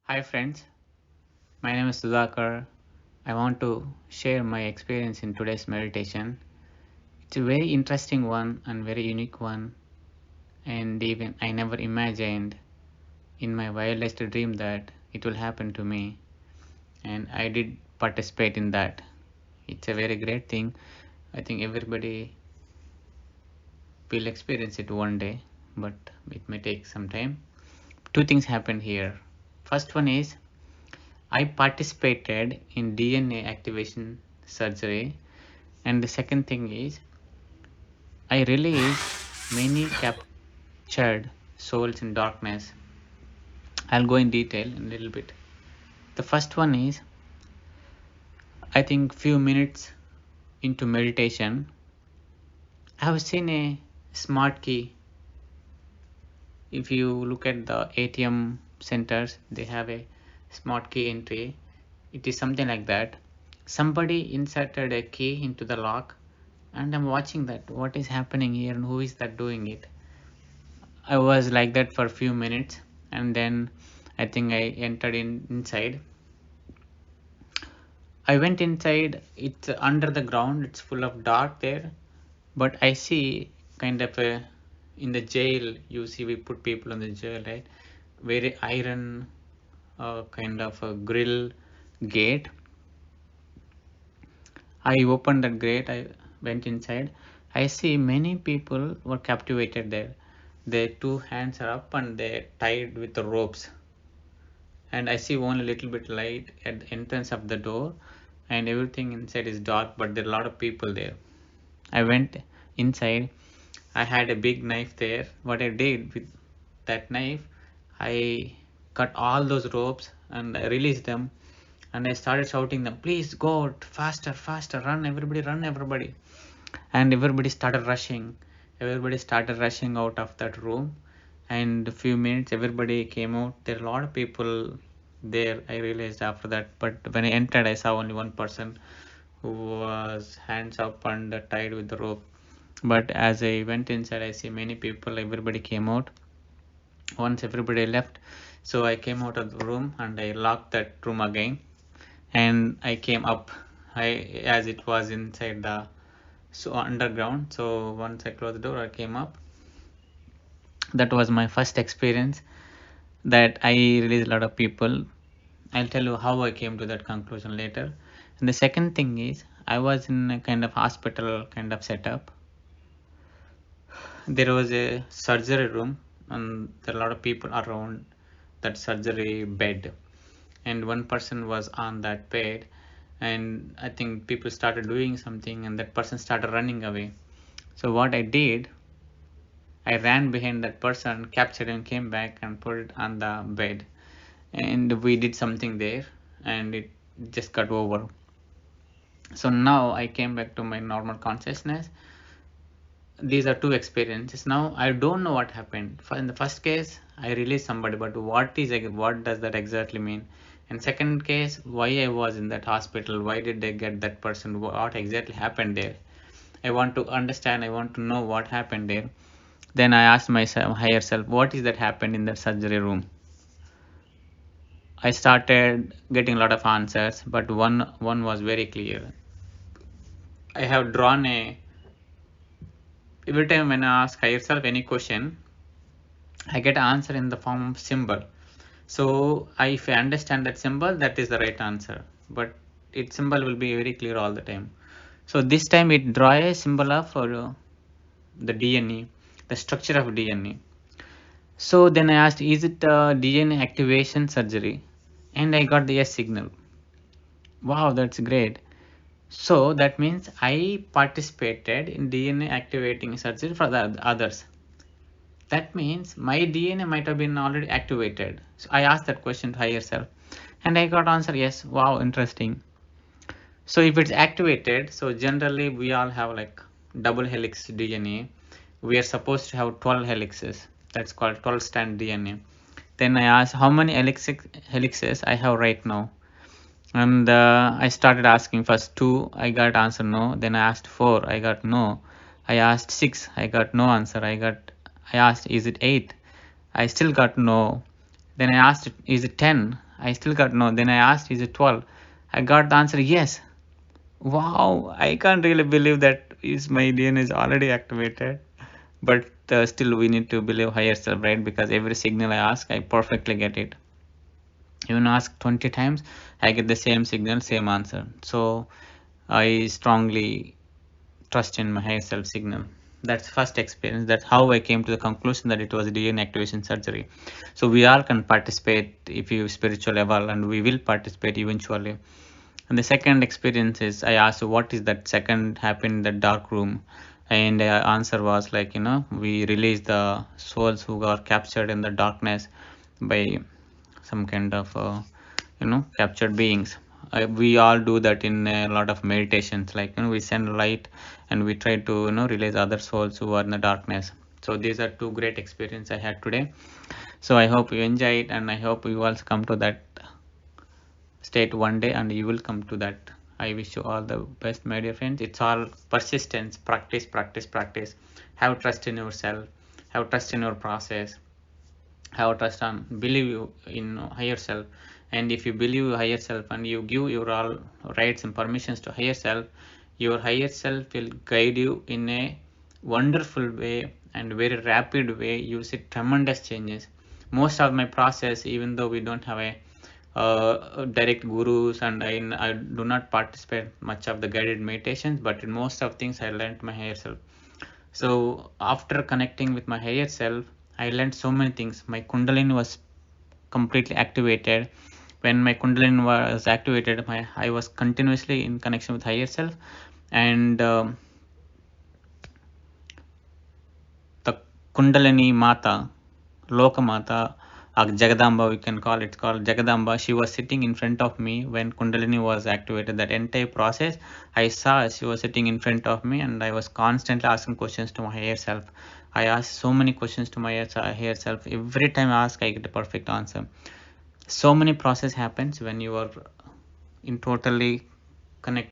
Hi friends, my name is Sudhakar. I want to share my experience in today's meditation. It's a very interesting one and very unique one, and even I never imagined in my wildest dream that it will happen to me, and I did participate in that. It's a very great thing. I think everybody will experience it one day, but it may take some time. Two things happened here. First one is I participated in DNA activation surgery, and the second thing is I released many captured souls in darkness. I'll go in detail in a little bit. The first one is I think few minutes into meditation, I have seen a smart key. If you look at the ATM centers, they have a smart key entry. It is something like that. Somebody inserted a key into the lock, and I'm watching that. What is happening here, and who is that doing it? I was like that for a few minutes, and then I think I entered inside. I went inside. It's under the ground. It's full of dark there, but I see kind of a in the jail. You see, we put people in the jail, right? Very iron, kind of a grill gate. I opened that gate. I went inside. I see many people were captivated there. Their two hands are up and they're tied with the ropes, and I see only a little bit light at the entrance of the door, and everything inside is dark, but there are a lot of people there. I went inside. I had a big knife there. What I did with that knife, I cut all those ropes and I released them, and I started shouting them, please go faster, faster, run everybody, run everybody. And everybody started rushing out of that room, and a few minutes everybody came out. There are a lot of people there, I realized after that, but when I entered I saw only one person who was hands up and tied with the rope. But as I went inside, I see many people, everybody came out once everybody left. So I came out of the room and I locked that room again, and I came up. I As it was inside the underground, so once I closed the door I came up. That was my first experience that I released a lot of people. I'll tell you how I came to that conclusion later. And the second thing is I was in a kind of hospital kind of setup. There was a surgery room and there are a lot of people around that surgery bed, and one person was on that bed, and I think people started doing something and that person started running away. So what I did, I ran behind that person, captured him, came back and put it on the bed, and we did something there, and it just got over. So now I came back to my normal consciousness. These are two experiences. Now I don't know what happened. In the first case, I released somebody, but what does that exactly mean? In second case, why I was in that hospital? Why did they get that person? What exactly happened there? I want to understand. I want to know what happened there. Then I asked myself, higher self, what is that happened in the surgery room? I started getting a lot of answers, but one was very clear. I have drawn a every time when I ask higher self any question, I get an answer in the form of symbol. So if I understand that symbol, that is the right answer. But its symbol will be very clear all the time. So this time it draw a symbol of the DNA, the structure of DNA. So then I asked, is it DNA activation surgery? And I got the yes signal. Wow, that's great. So that means I participated in DNA activating surgery for the others. That means my DNA might have been already activated. So I asked that question to higher self, and I got answer yes. Wow, interesting. So if it's activated, so generally we all have like double helix DNA. We are supposed to have 12 helixes. That's called 12 strand DNA. Then I asked how many helixes I have right now, and I started asking first two. I got answer no. Then I asked four. I got no. I asked six. I got no answer. I asked is it eight? I still got no. Then I asked is it 10? I still got no. Then I asked, is it 12? I got the answer, yes. Wow, I can't really believe that is my DNA is already activated. But still we need to believe higher self, right? Because every signal I ask, I perfectly get it. Even ask 20 times, I get the same signal, same answer. So I strongly trust in my higher self signal. That's first experience. That's how I came to the conclusion that it was DNA activation surgery. So we all can participate if you spiritual level, and we will participate eventually. And the second experience is, I asked what is that second happened in the dark room, and the answer was like, we release the souls who are captured in the darkness by some kind of captured beings. We all do that in a lot of meditations, like we send light and we try to release other souls who are in the darkness. So these are two great experiences I had today. So I hope you enjoy it, and I hope you also come to that state one day, and you will come to that. I wish you all the best, my dear friends. It's all persistence, practice, practice, practice. Have trust in yourself, have trust in your process, have trust on, believe you in higher self. And if you believe higher self and you give your all rights and permissions to higher self, your higher self will guide you in a wonderful way and very rapid way. You see tremendous changes. Most of my process, even though we don't have a direct gurus, and I do not participate much of the guided meditations, but in most of things I learned my higher self. So after connecting with my higher self, I learned so many things. My Kundalini was completely activated. When my Kundalini was activated, I was continuously in connection with higher self, and the Kundalini Mata, Lokamata, Jagadamba, we can call it, called Jagadamba. She was sitting in front of me when Kundalini was activated. That entire process, I saw she was sitting in front of me, and I was constantly asking questions to my higher self. I asked so many questions to my higher self. Every time I ask, I get a perfect answer. So many process happens when you are in totally connect